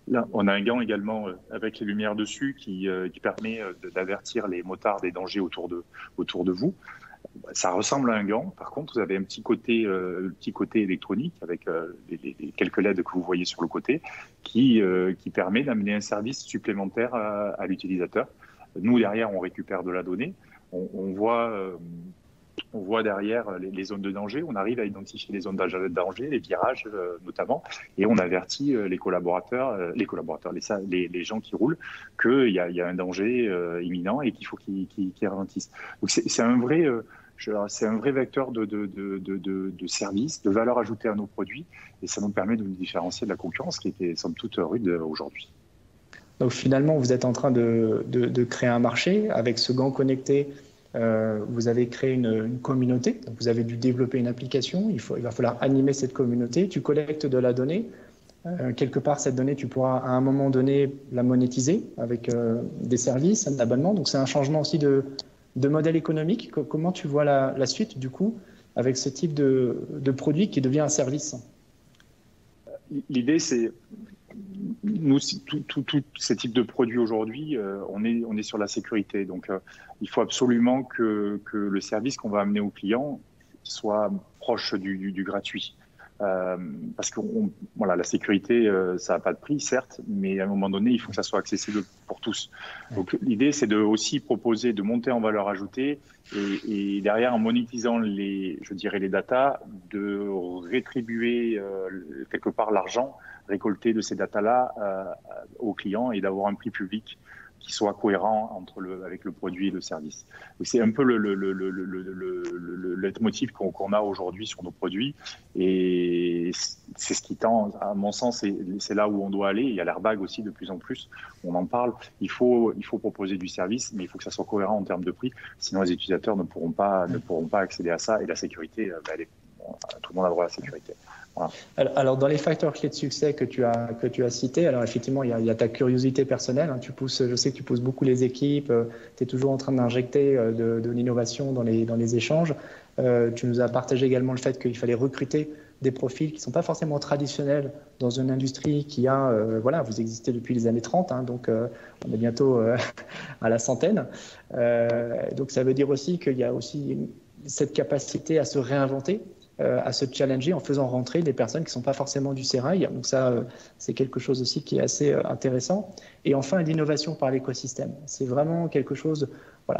Là, on a un gant également avec les lumières dessus qui permet d'avertir les motards des dangers autour de vous. Ça ressemble à un gant. Par contre, vous avez un petit côté électronique avec les quelques LED que vous voyez sur le côté qui permet d'amener un service supplémentaire à l'utilisateur. Nous, derrière, on récupère de la donnée. On voit derrière les zones de danger. On arrive à identifier les zones de danger, les virages notamment, et on avertit les gens qui roulent qu'il y a un danger imminent et qu'il faut qu'ils ralentissent. Donc c'est un vrai vecteur de service, de valeur ajoutée à nos produits, et ça nous permet de nous différencier de la concurrence qui était somme toute rude aujourd'hui. Donc finalement, vous êtes en train de créer un marché avec ce gant connecté. Vous avez créé une communauté, donc vous avez dû développer une application, il va falloir animer cette communauté, tu collectes de la donnée, quelque part cette donnée tu pourras à un moment donné la monétiser avec des services, un abonnement, donc c'est un changement aussi de modèle économique. Comment tu vois la suite du coup avec ce type de produit qui devient un service? L'idée c'est, nous, tous ces types de produits aujourd'hui, on est sur la sécurité. Donc, il faut absolument que le service qu'on va amener aux clients soit proche du gratuit. Parce que la sécurité, ça n'a pas de prix, certes, mais à un moment donné, il faut que ça soit accessible pour tous. Donc, l'idée, c'est de aussi proposer de monter en valeur ajoutée et derrière, en monétisant les datas, de rétribuer quelque part l'argent récolter de ces datas-là aux clients et d'avoir un prix public qui soit cohérent avec le produit et le service. C'est un peu le leitmotiv qu'on a aujourd'hui sur nos produits et c'est ce qui tend, à mon sens, c'est là où on doit aller. Il y a l'airbag aussi de plus en plus, on en parle. Il faut proposer du service, mais il faut que ça soit cohérent en termes de prix, sinon les utilisateurs ne pourront pas accéder à ça et la sécurité, tout le monde a droit à la sécurité. Voilà. Alors, dans les facteurs clés de succès que tu as cités, alors effectivement, il y a ta curiosité personnelle. Hein, je sais que tu pousses beaucoup les équipes, tu es toujours en train d'injecter de l'innovation dans les échanges. Tu nous as partagé également le fait qu'il fallait recruter des profils qui ne sont pas forcément traditionnels dans une industrie qui a, vous existez depuis les années 30, hein, donc on est bientôt à la centaine. Donc ça veut dire aussi qu'il y a aussi cette capacité à se réinventer, à se challenger en faisant rentrer des personnes qui ne sont pas forcément du sérail. Donc ça, c'est quelque chose aussi qui est assez intéressant. Et enfin, l'innovation par l'écosystème. C'est vraiment quelque chose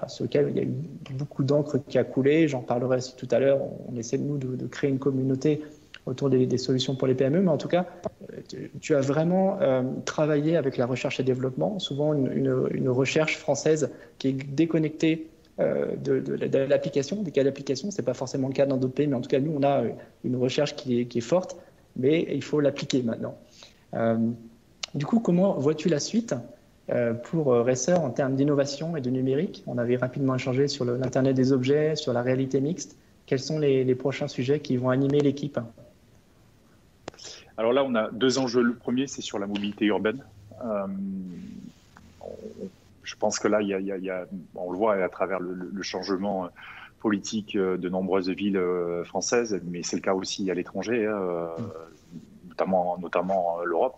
sur lequel il y a eu beaucoup d'encre qui a coulé. J'en parlerai aussi tout à l'heure. On essaie de créer une communauté autour des solutions pour les PME. Mais en tout cas, tu as vraiment travaillé avec la recherche et développement, souvent une recherche française qui est déconnectée de l'application, des cas d'application. Ce n'est pas forcément le cas dans d'autres pays, mais en tout cas, nous, on a une recherche qui est forte, mais il faut l'appliquer maintenant. Du coup, comment vois-tu la suite pour Racer en termes d'innovation et de numérique? On avait rapidement échangé sur l'Internet des objets, sur la réalité mixte. Quels sont les prochains sujets qui vont animer l'équipe? Alors là, on a deux enjeux. Le premier, c'est sur la mobilité urbaine. Je pense que là, on le voit à travers le changement politique de nombreuses villes françaises, mais c'est le cas aussi à l'étranger, notamment l'Europe.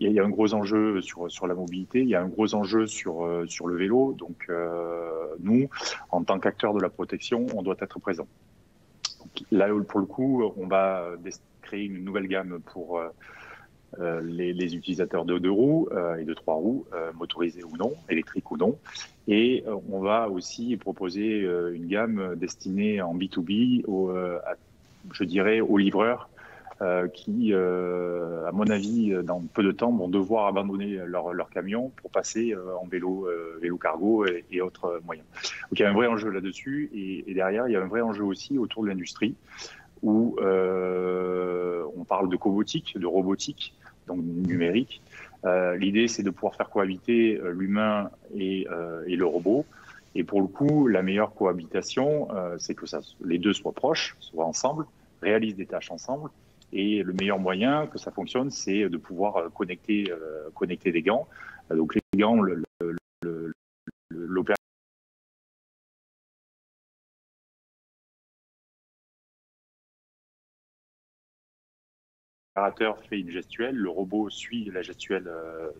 Il y a un gros enjeu sur la mobilité, il y a un gros enjeu sur le vélo. Donc, nous, en tant qu'acteurs de la protection, on doit être présents. Donc, là, pour le coup, on va créer une nouvelle gamme pour les utilisateurs de 2 roues et de 3 roues, motorisés ou non, électriques ou non. Et on va aussi proposer une gamme destinée en B2B, je dirais, aux livreurs qui, à mon avis, dans peu de temps, vont devoir abandonner leur camion pour passer en vélo cargo et autres moyens. Donc il y a un vrai enjeu là-dessus. Et derrière, il y a un vrai enjeu aussi autour de l'industrie, où on parle de cobotique, de robotique, donc numérique. L'idée, c'est de pouvoir faire cohabiter l'humain et le robot. Et pour le coup, la meilleure cohabitation, c'est que les deux soient proches, soient ensemble, réalisent des tâches ensemble. Et le meilleur moyen que ça fonctionne, c'est de pouvoir connecter des gants. Donc les gants, l'opérateur fait une gestuelle, le robot suit la gestuelle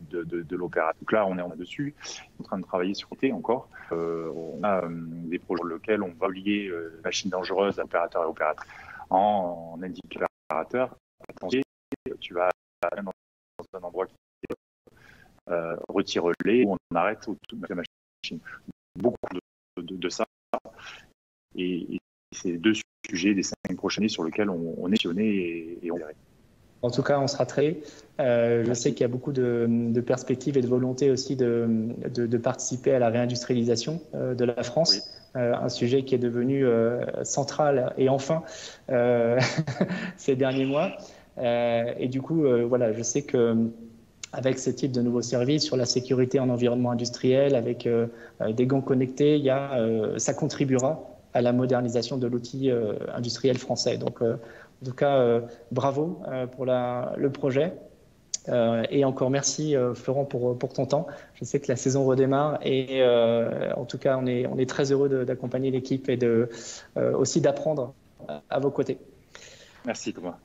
de l'opérateur. Donc là, on est dessus, on est en train de travailler sur encore. On a des projets sur lesquels on va lier machines dangereuses, opérateurs et opératrices en indiquant l'opérateur. Attention, tu vas dans un endroit qui retire-les, ou on arrête la machine. Beaucoup de ça. Et c'est deux sujets des 5 prochaines années sur lesquels on est missionné et on verra. En tout cas, on sera très. Je sais qu'il y a beaucoup de perspectives et de volonté aussi de participer à la réindustrialisation de la France. Oui. Un sujet qui est devenu central et enfin ces derniers mois. Et du coup, voilà, je sais que avec ce type de nouveaux services sur la sécurité en environnement industriel, avec des gants connectés, ça contribuera à la modernisation de l'outil industriel français. Donc, en tout cas, bravo pour le projet. Et encore merci, Florent, pour ton temps. Je sais que la saison redémarre et en tout cas, on est très heureux d'accompagner l'équipe et aussi d'apprendre à vos côtés. Merci, Thomas.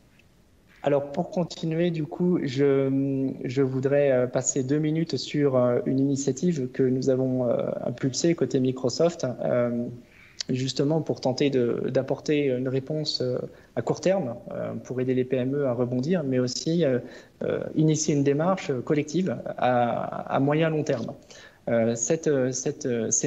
Alors, pour continuer, du coup, je voudrais passer 2 minutes sur une initiative que nous avons impulsée côté Microsoft, justement pour tenter d'apporter une réponse à court terme pour aider les PME à rebondir, mais aussi initier une démarche collective à moyen long terme. C'est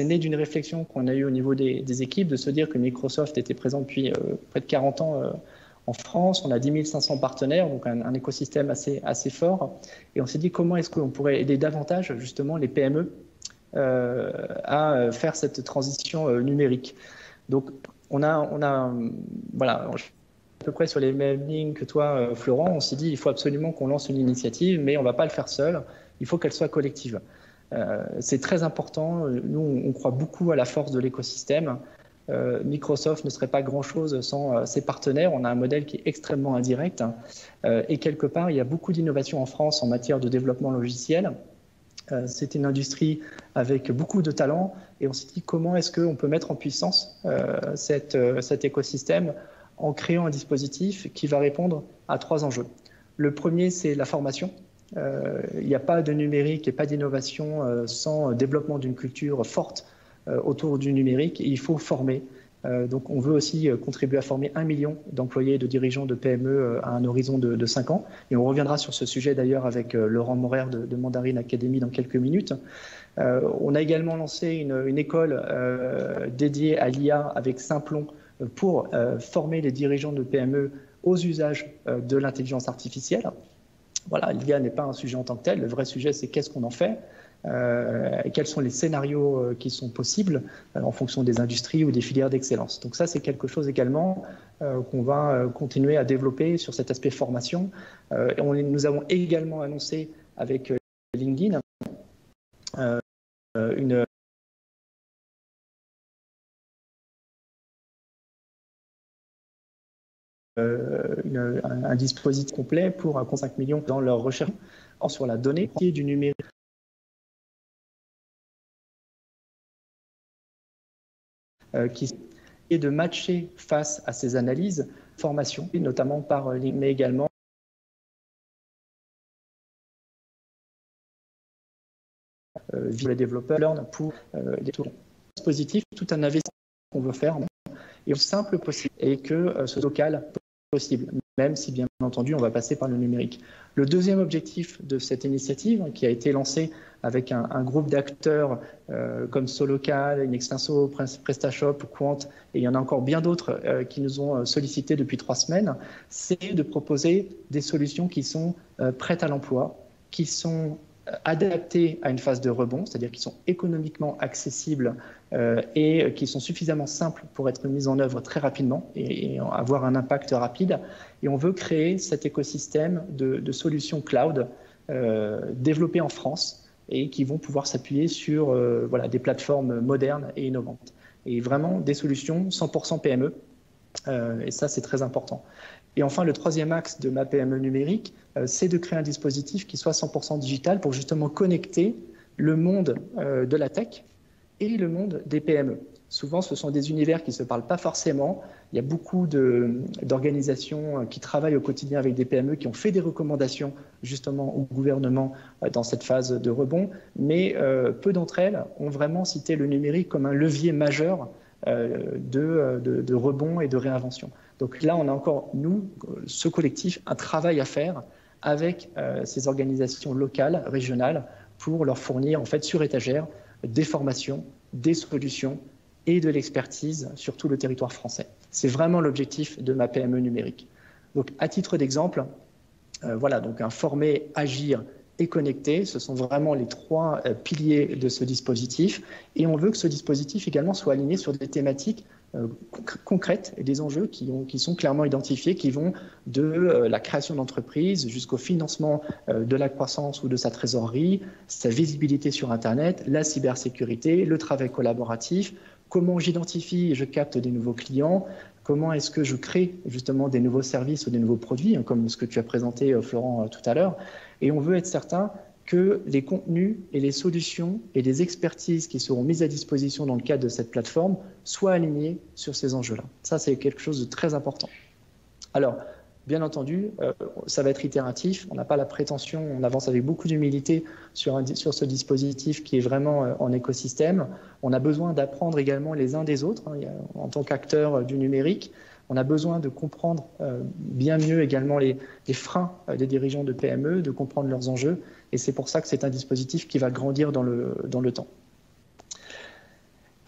né d'une réflexion qu'on a eue au niveau des équipes, de se dire que Microsoft était présent depuis près de 40 ans en France. On a 10 500 partenaires, donc un écosystème assez fort. Et on s'est dit comment est-ce qu'on pourrait aider davantage justement les PME à faire cette transition numérique. Donc voilà, à peu près sur les mêmes lignes que toi, Florent. On s'est dit il faut absolument qu'on lance une initiative, mais on ne va pas le faire seul. Il faut qu'elle soit collective. C'est très important. Nous, on croit beaucoup à la force de l'écosystème. Microsoft ne serait pas grand-chose sans ses partenaires. On a un modèle qui est extrêmement indirect. Et quelque part, il y a beaucoup d'innovations en France en matière de développement logiciel. C'est une industrie avec beaucoup de talent. Et on s'est dit comment est-ce qu'on peut mettre en puissance cet écosystème en créant un dispositif qui va répondre à 3 enjeux. Le premier, c'est la formation. Il n'y a pas de numérique et pas d'innovation sans développement d'une culture forte autour du numérique. Et il faut former. Donc on veut aussi contribuer à former 1 million d'employés et de dirigeants de PME à un horizon de 5 ans. Et on reviendra sur ce sujet d'ailleurs avec Laurent Morer de Mandarine Academy dans quelques minutes. On a également lancé une école dédiée à l'IA avec Simplon pour former les dirigeants de PME aux usages de l'intelligence artificielle. Voilà, l'IA n'est pas un sujet en tant que tel. Le vrai sujet, c'est qu'est-ce qu'on en fait et quels sont les scénarios qui sont possibles en fonction des industries ou des filières d'excellence. Donc ça, c'est quelque chose également qu'on va continuer à développer sur cet aspect formation. Nous avons également annoncé avec LinkedIn une un dispositif complet pour 5 millions dans leur recherche sur la donnée du numérique. Qui est de matcher face à ces analyses, formation, notamment par LinkedIn, mais également via les développeurs pour les dispositifs, tout un investissement qu'on veut faire et aussi simple possible et que ce local possible, même si bien entendu on va passer par le numérique. Le deuxième objectif de cette initiative, qui a été lancée avec un groupe d'acteurs comme Solocal, Inextinso, PrestaShop, Quant, et il y en a encore bien d'autres qui nous ont sollicité depuis 3 semaines, c'est de proposer des solutions qui sont prêtes à l'emploi, qui sont adaptés à une phase de rebond, c'est-à-dire qui sont économiquement accessibles et qui sont suffisamment simples pour être mises en œuvre très rapidement et avoir un impact rapide. Et on veut créer cet écosystème de solutions cloud développées en France et qui vont pouvoir s'appuyer sur des plateformes modernes et innovantes. Et vraiment des solutions 100% PME. Et ça, c'est très important. Et enfin, le troisième axe de ma PME numérique, c'est de créer un dispositif qui soit 100% digital pour justement connecter le monde de la tech et le monde des PME. Souvent, ce sont des univers qui ne se parlent pas forcément. Il y a beaucoup d'organisations qui travaillent au quotidien avec des PME qui ont fait des recommandations justement au gouvernement dans cette phase de rebond, mais peu d'entre elles ont vraiment cité le numérique comme un levier majeur de rebond et de réinvention. Donc là, on a encore, nous, ce collectif, un travail à faire avec ces organisations locales, régionales, pour leur fournir en fait sur étagère des formations, des solutions et de l'expertise sur tout le territoire français. C'est vraiment l'objectif de ma PME numérique. Donc, à titre d'exemple, donc un former, agir et connecter, ce sont vraiment les 3 piliers de ce dispositif. Et on veut que ce dispositif également soit aligné sur des thématiques concrètes et des enjeux qui sont clairement identifiés, qui vont de la création d'entreprises jusqu'au financement de la croissance ou de sa trésorerie, sa visibilité sur Internet, la cybersécurité, le travail collaboratif, comment j'identifie et je capte des nouveaux clients, comment est-ce que je crée justement des nouveaux services ou des nouveaux produits, comme ce que tu as présenté, Florent, tout à l'heure. Et on veut être certain que les contenus et les solutions et les expertises qui seront mises à disposition dans le cadre de cette plateforme soient alignés sur ces enjeux-là. Ça, c'est quelque chose de très important. Alors, bien entendu, ça va être itératif. On n'a pas la prétention, on avance avec beaucoup d'humilité sur ce dispositif qui est vraiment en écosystème. On a besoin d'apprendre également les uns des autres, en tant qu'acteurs du numérique. On a besoin de comprendre bien mieux également les freins des dirigeants de PME, de comprendre leurs enjeux. Et c'est pour ça que c'est un dispositif qui va grandir dans le temps.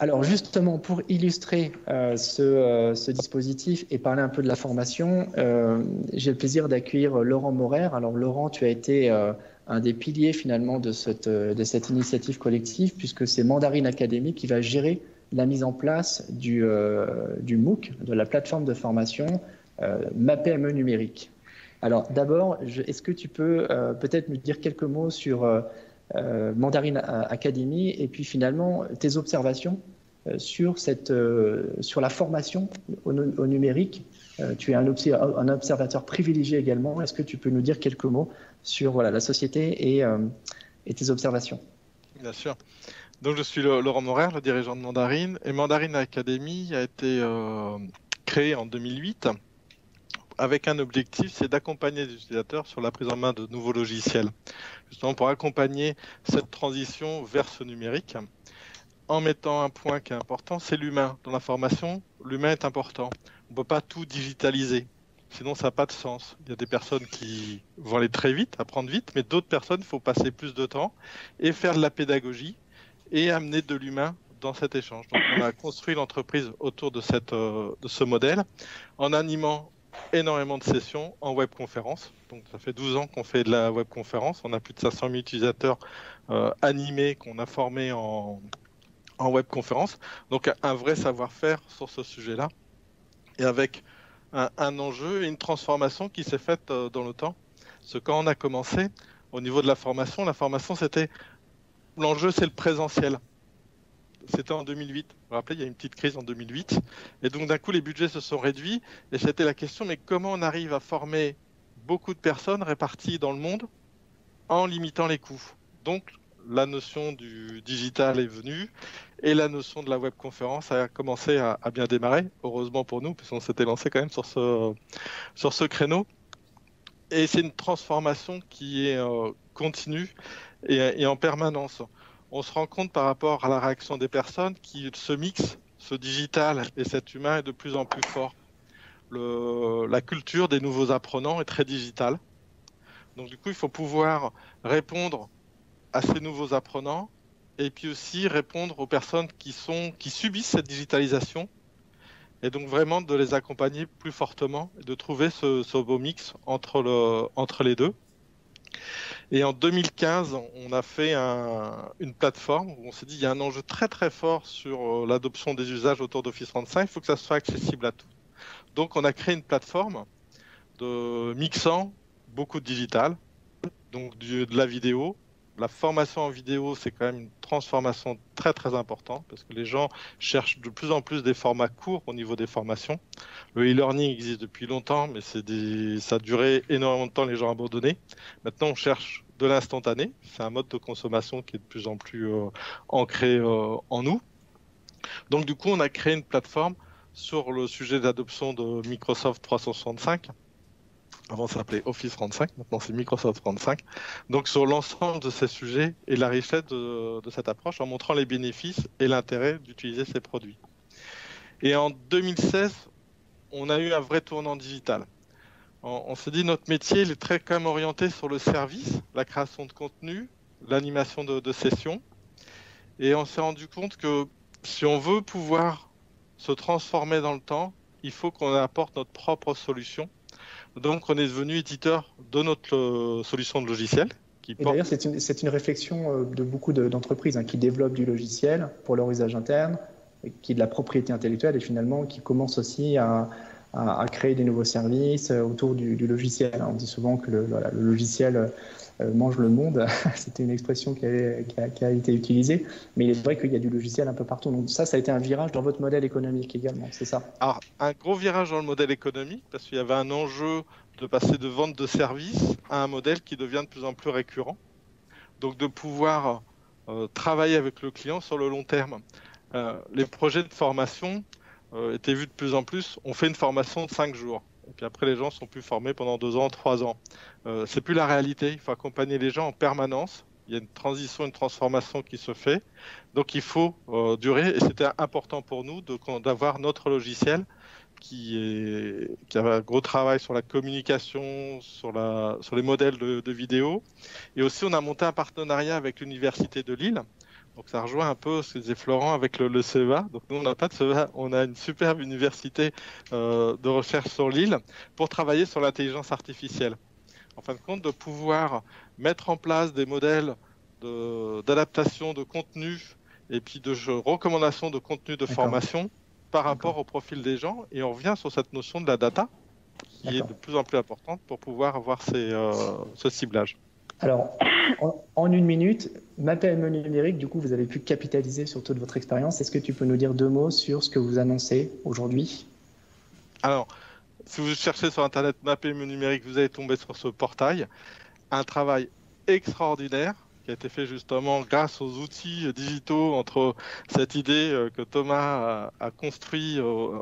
Alors justement, pour illustrer ce dispositif et parler un peu de la formation, j'ai le plaisir d'accueillir Laurent Maurer. Alors Laurent, tu as été un des piliers finalement de cette initiative collective, puisque c'est Mandarine Academy qui va gérer la mise en place du MOOC, de la plateforme de formation Ma PME numérique. Alors d'abord, est-ce que tu peux peut-être nous dire quelques mots sur Mandarine Academy et puis finalement tes observations sur la formation au numérique. Tu es un observateur privilégié également. Est-ce que tu peux nous dire quelques mots sur la société et tes observations? Bien sûr. Donc je suis Laurent Maurer, le dirigeant de Mandarine. Et Mandarine Academy a été créée en 2008 avec un objectif, c'est d'accompagner les utilisateurs sur la prise en main de nouveaux logiciels, justement pour accompagner cette transition vers ce numérique, en mettant un point qui est important, c'est l'humain. Dans la formation, l'humain est important. On ne peut pas tout digitaliser, sinon ça n'a pas de sens. Il y a des personnes qui vont aller très vite, apprendre vite, mais d'autres personnes, il faut passer plus de temps et faire de la pédagogie et amener de l'humain dans cet échange. Donc on a construit l'entreprise autour de ce modèle en animant énormément de sessions en webconférence. Donc ça fait 12 ans qu'on fait de la webconférence. On a plus de 500 000 utilisateurs animés qu'on a formés en webconférence. Donc un vrai savoir-faire sur ce sujet-là. Et avec un enjeu et une transformation qui s'est faite dans le temps. Parce que quand on a commencé, au niveau de la formation c'était... L'enjeu, c'est le présentiel. c'était en 2008. Vous vous rappelez, il y a une petite crise en 2008. Et donc, d'un coup, les budgets se sont réduits. Et c'était la question, mais comment on arrive à former beaucoup de personnes réparties dans le monde en limitant les coûts? Donc, la notion du digital est venue et la notion de la webconférence a commencé à bien démarrer, heureusement pour nous, puisqu'on s'était lancé quand même sur ce créneau. Et c'est une transformation qui est continue et en permanence. On se rend compte par rapport à la réaction des personnes qui se mixent, ce digital et cet humain est de plus en plus fort. La culture des nouveaux apprenants est très digitale. Donc du coup, il faut pouvoir répondre à ces nouveaux apprenants et puis aussi répondre aux personnes qui subissent cette digitalisation et donc vraiment de les accompagner plus fortement et de trouver ce beau mix entre les deux. Et en 2015, on a fait une plateforme où on s'est dit il y a un enjeu très très fort sur l'adoption des usages autour d'Office 35, il faut que ça soit accessible à tous. Donc on a créé une plateforme de mixant beaucoup de digital, donc de la vidéo. La formation en vidéo, c'est quand même une transformation très très importante parce que les gens cherchent de plus en plus des formats courts au niveau des formations. Le e-learning existe depuis longtemps, mais ça a duré énormément de temps, les gens abandonnés. Maintenant, on cherche de l'instantané. C'est un mode de consommation qui est de plus en plus ancré en nous. Donc du coup, on a créé une plateforme sur le sujet d'adoption de Microsoft 365. Avant, ça s'appelait Office 35, maintenant c'est Microsoft 35. Donc, sur l'ensemble de ces sujets et la richesse de cette approche en montrant les bénéfices et l'intérêt d'utiliser ces produits. Et en 2016, on a eu un vrai tournant digital. On s'est dit notre métier il est très quand même orienté sur le service, la création de contenu, l'animation de sessions. Et on s'est rendu compte que si on veut pouvoir se transformer dans le temps, il faut qu'on apporte notre propre solution. Donc, on est devenu éditeur de notre solution de logiciel. Et d'ailleurs, c'est une réflexion de beaucoup d'entreprises qui développent du logiciel pour leur usage interne, qui est de la propriété intellectuelle et finalement qui commencent aussi à créer des nouveaux services autour du logiciel. On dit souvent que le logiciel mange le monde. C'était une expression qui a été utilisée. Mais il est vrai qu'il y a du logiciel un peu partout. Donc ça a été un virage dans votre modèle économique également, c'est ça? Alors, un gros virage dans le modèle économique parce qu'il y avait un enjeu de passer de vente de services à un modèle qui devient de plus en plus récurrent. Donc de pouvoir travailler avec le client sur le long terme. Les projets de formation étaient vus de plus en plus. On fait une formation de 5 jours. Et puis après, les gens sont plus formés pendant 2 ans, 3 ans. C'est plus la réalité. Il faut accompagner les gens en permanence. Il y a une transition, une transformation qui se fait. Donc, il faut durer. Et c'était important pour nous d'avoir notre logiciel qui avait un gros travail sur la communication, sur les modèles de vidéo. Et aussi, on a monté un partenariat avec l'Université de Lille. Donc ça rejoint un peu ce que disait Florent avec le CEA. Donc nous, on n'a pas de CEA, on a une superbe université de recherche sur Lille pour travailler sur l'intelligence artificielle. En fin de compte, de pouvoir mettre en place des modèles d'adaptation de contenu et puis de recommandation de contenu de formation par rapport au profil des gens. Et on revient sur cette notion de la data qui est de plus en plus importante pour pouvoir avoir ce ciblage. Alors, en 1 minute, ma PME numérique, du coup, vous avez pu capitaliser sur toute votre expérience. Est-ce que tu peux nous dire 2 mots sur ce que vous annoncez aujourd'hui? Alors, si vous cherchez sur Internet ma PME numérique, vous allez tomber sur ce portail. Un travail extraordinaire qui a été fait justement grâce aux outils digitaux entre cette idée que Thomas a construit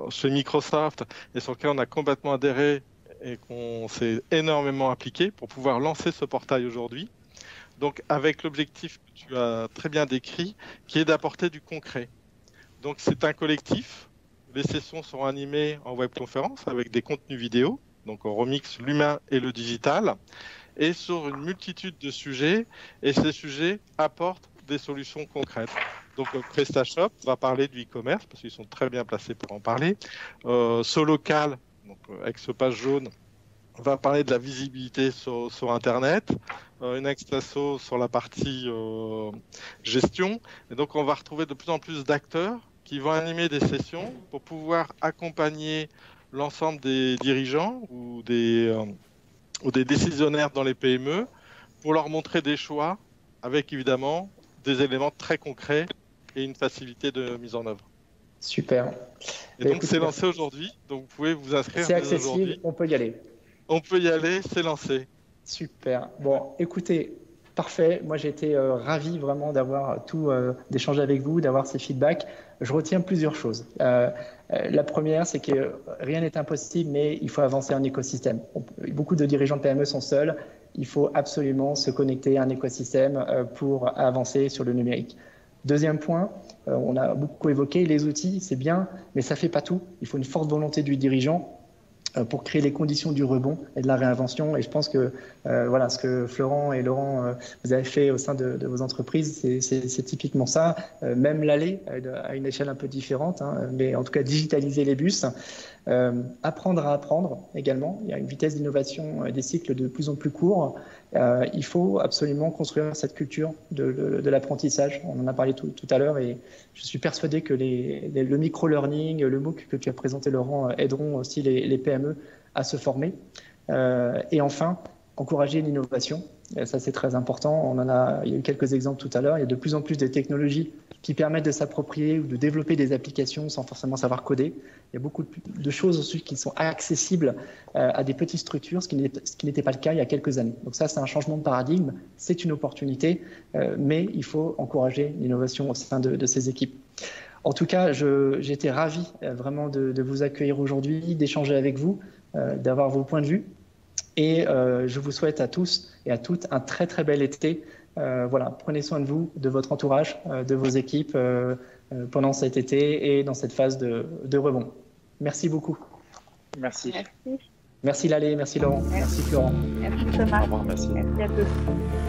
chez Microsoft et sur lequel on a complètement adhéré et qu'on s'est énormément impliqué pour pouvoir lancer ce portail aujourd'hui. Donc avec l'objectif que tu as très bien décrit, qui est d'apporter du concret. Donc c'est un collectif, les sessions sont animées en webconférence avec des contenus vidéo, donc on remixe l'humain et le digital, et sur une multitude de sujets, et ces sujets apportent des solutions concrètes. Donc PrestaShop va parler du e-commerce, parce qu'ils sont très bien placés pour en parler. Solocal, donc avec ce page jaune, on va parler de la visibilité sur Internet, une extraso sur la partie gestion. Et donc, on va retrouver de plus en plus d'acteurs qui vont animer des sessions pour pouvoir accompagner l'ensemble des dirigeants ou des décisionnaires dans les PME pour leur montrer des choix avec évidemment des éléments très concrets et une facilité de mise en œuvre. Super. Et donc c'est lancé aujourd'hui, donc vous pouvez vous inscrire. C'est accessible, on peut y aller. On peut y aller, c'est lancé. Super. Bon, écoutez, parfait. Moi, j'ai été ravi vraiment d'avoir d'échanger avec vous, d'avoir ces feedbacks. Je retiens plusieurs choses. La première, c'est que rien n'est impossible, mais il faut avancer en écosystème. Beaucoup de dirigeants de PME sont seuls. Il faut absolument se connecter à un écosystème pour avancer sur le numérique. Deuxième point, on a beaucoup évoqué les outils, c'est bien, mais ça ne fait pas tout. Il faut une forte volonté du dirigeant pour créer les conditions du rebond et de la réinvention. Et je pense que voilà, ce que Florent et Laurent vous avez fait au sein de vos entreprises, c'est typiquement ça. Même l'aller à une échelle un peu différente, hein, mais en tout cas digitaliser les bus. Apprendre à apprendre également. Il y a une vitesse d'innovation des cycles de plus en plus courts. Il faut absolument construire cette culture de l'apprentissage. On en a parlé tout à l'heure et je suis persuadé que le micro-learning, le MOOC que tu as présenté, Laurent, aideront aussi les PME à se former. Et enfin, encourager l'innovation. Ça, c'est très important. Il y a eu quelques exemples tout à l'heure. Il y a de plus en plus de technologies qui permettent de s'approprier ou de développer des applications sans forcément savoir coder. Il y a beaucoup de choses aussi qui sont accessibles à des petites structures, ce qui n'était pas le cas il y a quelques années. Donc ça, c'est un changement de paradigme. C'est une opportunité, mais il faut encourager l'innovation au sein de ces équipes. En tout cas, j'étais ravi vraiment de vous accueillir aujourd'hui, d'échanger avec vous, d'avoir vos points de vue. Et je vous souhaite à tous et à toutes un très très bel été. Voilà, prenez soin de vous, de votre entourage, de vos équipes pendant cet été et dans cette phase de rebond. Merci beaucoup. Merci. Merci. Merci Lalé, merci Laurent, merci Florent. Merci Thomas. Au revoir, merci. Merci à tous.